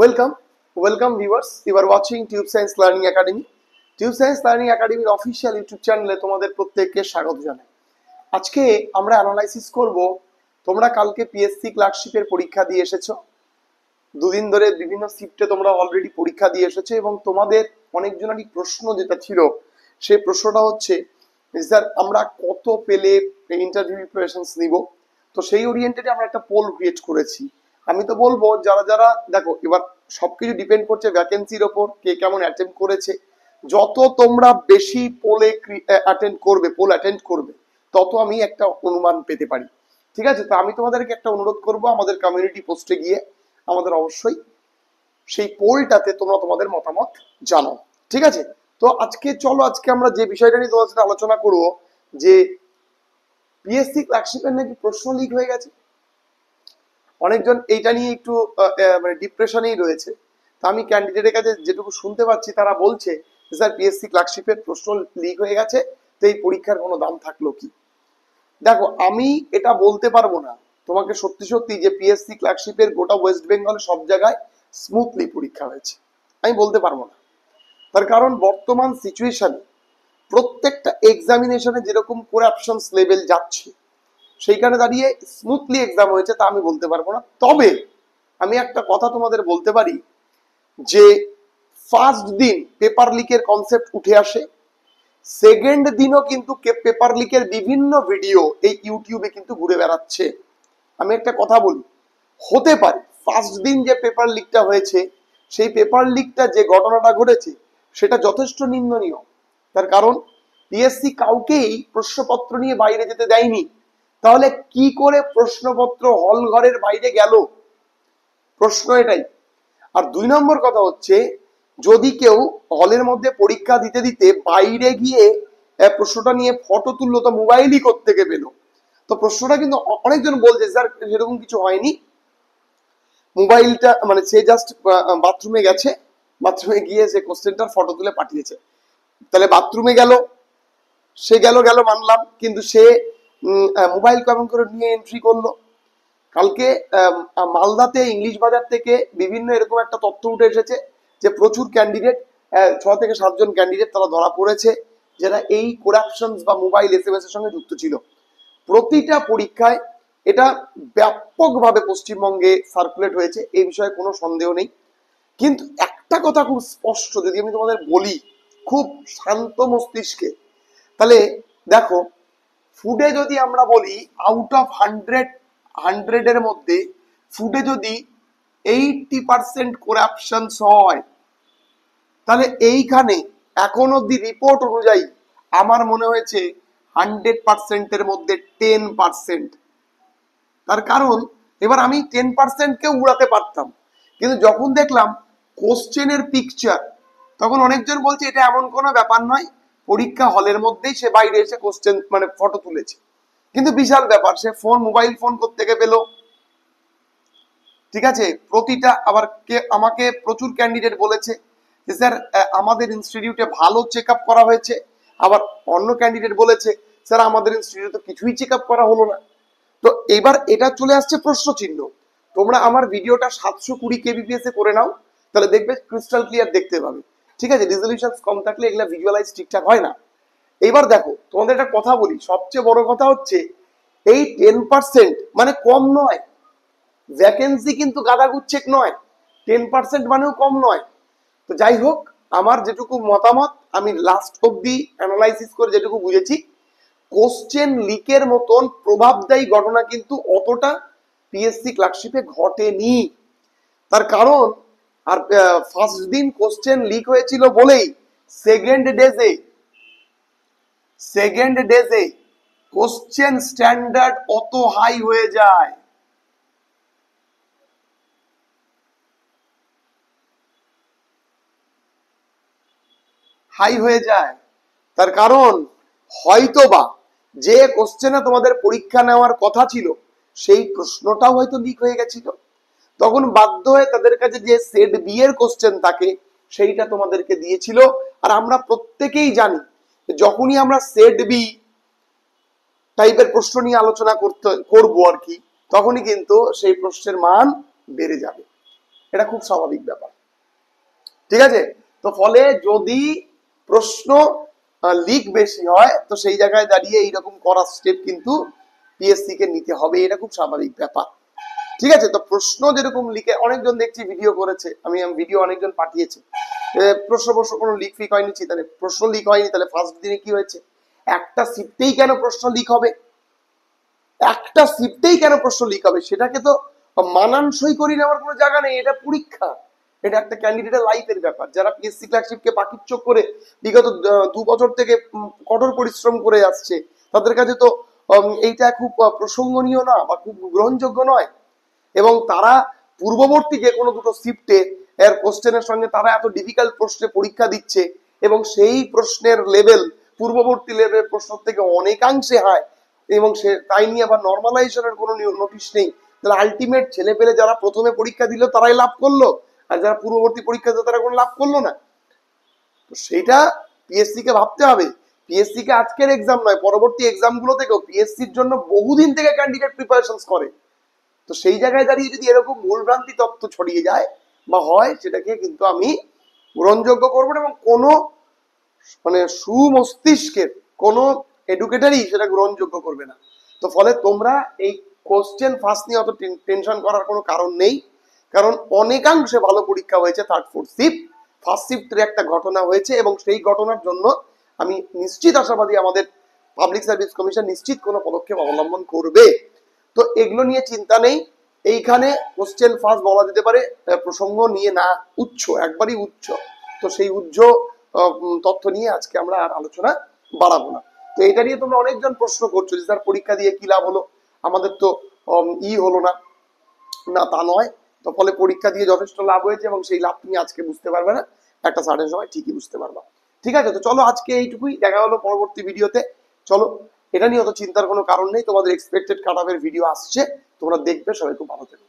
Welcome, welcome viewers. You are watching Tube Science Learning Academy. Tube Science Learning Academy official YouTube চ্যানেলে তোমাদের প্রত্যেককে স্বাগত জানাই। আজকে আমরা অ্যানালাইসিস করব, তোমরা কালকে পিএসসি ক্লার্কশিপের পরীক্ষা দিয়ে এসেছো। দুদিন ধরে বিভিন্ন শিফটে তোমরা অলরেডি পরীক্ষা দিয়ে এসেছো এবং তোমাদের অনেকজনেরই প্রশ্ন যেটা ছিল সেই প্রশ্নটা হচ্ছে স্যার আমরা কত পেলে ইন্টারভিউ প্রিপারেশনস নিব। তো সেই ওরিয়েন্টেডে আমরা একটা পোল ক্রিয়েট করেছি। আমি তো বলবো যারা যারা দেখো, এবার সবকিছু ডিপেন্ড করছে ভ্যাকেন্সির ওপর, কে কেমন অ্যাটেম্প করেছে। যত তোমরা বেশি পোল অ্যাটেন্ড করবে তত আমি একটা অনুমান পেতে পারি। ঠিক আছে, তো আমি তোমাদেরকে একটা অনুরোধ করব, আমাদের কমিউনিটি পোস্টে গিয়ে আমাদের অবশ্যই সেই পোলটাতে তোমরা তোমাদের মতামত জানাও। ঠিক আছে, তো আজকে আমরা যে বিষয়টা নিয়ে তোমাদের সাথে আলোচনা করবো যে পিএসসি ক্লার্কশিপের নাকি প্রশ্ন লিক হয়ে গেছে। অনেকজন এইটা নিয়ে একটু মানে ডিপ্রেশনেই রয়েছে। তা আমি ক্যান্ডিডেটের কাছে যেটুকু শুনতে পাচ্ছি তারা বলছে স্যার পিএসসি ক্লার্কশিপের প্রশ্ন লিক হয়ে গেছে, তো এই পরীক্ষার কোনো দাম থাকলো কি। দেখো, আমি এটা বলতে পারবো না তোমাকে সত্যি সত্যি যে পিএসসি ক্লার্কশিপের গোটা ওয়েস্ট বেঙ্গলে সব জায়গায় স্মুথলি পরীক্ষা হয়েছে, আমি বলতে পারবো না। তার কারণ বর্তমান সিচুয়েশনে প্রত্যেকটা এক্সামিনেশনে যেরকম করাপশনস লেভেল যাচ্ছে, সেইখানে দাঁড়িয়ে স্মুথলি এক্সাম হয়েছে তা আমি বলতে পারবো না। তবে আমি একটা কথা তোমাদের বলতে পারি যে ফার্স্ট দিন পেপার লিকের কনসেপ্ট উঠে আসে, সেকেন্ড দিনও কিন্তু পেপার লিকের বিভিন্ন ভিডিও এই ইউটিউবে কিন্তু ঘুরে বেড়াচ্ছে। আমি একটা কথা বলি, হতে পারে ফার্স্ট দিন যে পেপার লিকটা হয়েছে সেই পেপার লিকটা যে ঘটনাটা ঘটেছে সেটা যথেষ্ট নিন্দনীয়। তার কারণ পিএসসি কাউকেই প্রশ্নপত্র নিয়ে বাইরে যেতে দেয়নি, তাহলে কি করে প্রশ্নপত্র হল ঘরের বাইরে গেল, প্রশ্ন এটাই। আর দুই নম্বর কথা হচ্ছে, যদি কেউ হলের মধ্যে পরীক্ষা দিতে দিতে বাইরে গিয়ে প্রশ্নটা নিয়ে ফটো তুললো, তো মোবাইলই কোত্থেকে পেলো। তো প্রশ্নটা কিন্তু অনেকজন বলছে স্যার সেরকম কিছু হয়নি, মোবাইলটা মানে সে জাস্ট বাথরুমে গেছে, বাথরুমে গিয়ে সে কোশ্চেনটার ফটো তুলে পাঠিয়েছে। তাহলে বাথরুমে গেল, সে গেল মানলাম, কিন্তু সে মোবাইল কেমন করে নিয়ে এন্ট্রি করলো। কালকে মালদাতে ইংলিশ বাজার থেকে বিভিন্ন এরকম একটা তথ্য উঠে এসেছে যে প্রচুর ক্যান্ডিডেট, 6 থেকে 7 জন ক্যান্ডিডেট তারা ধরা পড়েছে যারা এই করাপশন বা মোবাইল এসএমএস এর সঙ্গে যুক্ত ছিল। প্রতিটা পরীক্ষায় এটা ব্যাপকভাবে পশ্চিমবঙ্গে সার্কুলেট হয়েছে, এই বিষয়ে কোনো সন্দেহ নেই। কিন্তু একটা কথা খুব স্পষ্ট, যদি আমি তোমাদের বলি খুব শান্ত মস্তিষ্কে, তাহলে দেখো, ফুডে যদি আমরা বলি আউট অফ 100 এর মধ্যে ফুডে যদি 80% করাপশন হয়, তাহলে এইখানে এখন অব্দি রিপোর্ট অনুযায়ী আমার মনে হয়েছে 100% এর মধ্যে 10%। তার কারণ এবার আমি 10% কেও উড়াতে পারতাম, কিন্তু যখন দেখলাম কোশ্চেনের পিকচার, তখন অনেকজন বলছে এটা এমন কোনো ব্যাপার নয়, পরীক্ষা হলের মধ্যেই সে বাইরে এসে কোশ্চেন মানে ফটো তুলেছে। কিন্তু বিশাল ব্যাপার, সে মোবাইল ফোন কোত্থেকে পেল। ঠিক আছে, প্রতিটা আবার আমাকে প্রচুর ক্যান্ডিডেট বলেছে যে স্যার আমাদের ইনস্টিটিউটে ভালো চেক আপ করা হয়েছে, আবার অন্য ক্যান্ডিডেট বলেছে স্যার আমাদের ইনস্টিটিউটে তো কিছুই চেক আপ করা হলো না। তো এবার এটা চলে আসছে প্রশ্ন চিহ্ন। তোমরা আমার ভিডিওটা 720 kbps এ করে নাও, তাহলে দেখবে ক্রিস্টাল ক্লিয়ার দেখতে পাবে। ঠিক আছে, রেজলিউশন কম থাকলে এগুলা ভিজুয়ালাইজ ঠিকঠাক হয় না। এবার দেখো, তোমাদের একটা কথা বলি, সবচেয়ে বড় কথা হচ্ছে এই 10% মানে কম নয়, ভ্যাকেন্সি কিন্তু গাদাগুচ্ছেক নয়, 10% মানেও কম নয়। তো যাই হোক, আমার যেটুকু মতামত আমি লাস্ট অব্দি অ্যানালাইসিস করে যেটুকু বুঝেছি, কোশ্চেন লিকের মতন প্রভাবদায়ী ঘটনা কিন্তু অতটা পিএসসি ক্লার্কশিপে ঘটেনি। তার কারণ আর ফার্স্ট দিন কোশ্চেন লিক হয়েছিল বলেই সেকেন্ড ডেজে কোশ্চেন স্ট্যান্ডার্ড অত হাই হয়ে যায়। তার কারণ হয়তোবা যে কোশ্চেনে তোমাদের পরীক্ষা নেওয়ার কথা ছিল সেই প্রশ্নটাও হয়তো লিক হয়ে গেছিল, তখন বাধ্য হয়ে তাদের কাছে যে সেট বি এর কোশ্চেন থাকে সেইটা তোমাদেরকে দিয়েছিল। আর আমরা প্রত্যেকেই জানি যখনই আমরা সেট বি টাইপের প্রশ্ন নিয়ে আলোচনা করবো আর কি, তখনই কিন্তু সেই প্রশ্নের মান বেড়ে যাবে। এটা খুব স্বাভাবিক ব্যাপার, ঠিক আছে। তো ফলে যদি প্রশ্ন লিক বেশি হয় তো সেই জায়গায় দাঁড়িয়ে এইরকম করার স্টেপ কিন্তু পিএসসি কে নিতে হবে, এটা খুব স্বাভাবিক ব্যাপার, ঠিক আছে। তো প্রশ্ন যেরকম লিকে অনেকজন দেখছি ভিডিও করেছে, আমি ভিডিও অনেকজন পাঠিয়েছে, প্রশ্ন কোনো লিক ফিক হয়নি, তাহলে প্রশ্ন লিক হয়নি, তাহলে ফার্স্ট দিনে কি হয়েছে, একটা শিফটেই কেন প্রশ্ন লিক হবে, একটা শিফটেই কেন প্রশ্ন লিক হবে, সেটাকে তো মানানসই করে নেওয়ার কোনো জায়গা নেই, এটা পরীক্ষা, এটা একটা ক্যান্ডিডেটের লাইফের ব্যাপার। যারা পিএসসি ক্লার্কশিপকে বাকির চোখ করে বিগত 2 বছর থেকে কঠোর পরিশ্রম করে আসছে, তাদের কাছে তো এইটা খুব প্রসঙ্গনীয় না বা খুব গ্রহণযোগ্য নয়। এবং তারা পূর্ববর্তী যে কোনো দুটো শিফটে এর কোশ্চেনের সঙ্গে তারা এত ডিফিকাল্ট প্রশ্নে পরীক্ষা দিচ্ছে এবং সেই প্রশ্নের লেভেল পূর্ববর্তী লেভেল প্রশ্ন থেকে অনেকাংশে হাই, এবং সে তাই নিয়ে আবার নর্মালাইজেশনের কোনো নোটিশ নেই, তাহলে আলটিমেট ছেলে পেলে যারা প্রথমে পরীক্ষা দিল তারাই লাভ করলো, আর যারা পূর্ববর্তী পরীক্ষা দিল তারা কোনো লাভ করলো না। তো সেইটা পিএসসি কে ভাবতে হবে। পিএসসি কে আজকের এক্সাম নয়, পরবর্তী এক্সাম গুলো থেকেও পিএসসির জন্য বহুদিন থেকে ক্যান্ডিডেট প্রিপারেশন করে। তো সেই জায়গায় দাঁড়িয়ে যদি এরকম ভুলভ্রান্তি তথ্য ছড়িয়ে যায় বা হয়, সেটাকে কিন্তু আমি গ্রহণযোগ্য করবো না, এবং কোনো মানে সুমস্তিষ্কের কোনো এডুকেটরই সেটা গ্রহণযোগ্য করবে না। তো ফলে তোমরা এই কোশ্চেন ফার্স্ট নিয়ে অত টেনশন করার কোনো কারণ নেই, কারণ অনেকাংশে ভালো পরীক্ষা হয়েছে থার্ড ফোর্থ শিফট, ফার্স্ট শিফটের একটা ঘটনা হয়েছে, এবং সেই ঘটনার জন্য আমি নিশ্চিত আশাবাদী আমাদের পাবলিক সার্ভিস কমিশন নিশ্চিত কোনো পদক্ষেপ অবলম্বন করবে। তো এগুলো নিয়ে চিন্তা নেই, এইখানে কোশ্চেন ফার্স্ট বলা যেতে পারে প্রসঙ্গ নিয়ে না, উচ্চ, একবারই উচ্চ। তো সেই উচ্চ তথ্য নিয়ে আজকে আমরা আর আলোচনা বাড়াবো না। তো এটা নিয়ে তোমরা অনেকজন প্রশ্ন করছো যে স্যার পরীক্ষা দিয়ে কি লাভ হলো, আমাদের তো হলো না, না তা নয়। তো ফলে পরীক্ষা দিয়ে যথেষ্ট লাভ হয়েছে, এবং সেই লাভ তুমি আজকে বুঝতে পারবে না, একটা সার্টেন সময় ঠিকই বুঝতে পারবা, ঠিক আছে। তো চলো আজকে এইটুকুই, দেখা হলো পরবর্তী ভিডিওতে। চলো, এটা নিয়ে অত চিন্তার কোনো কারণ নেই, তোমাদের এক্সপেক্টেড কাট অফের ভিডিও আসছে, তোমরা দেখবে, সবাই খুব ভালো থেকো।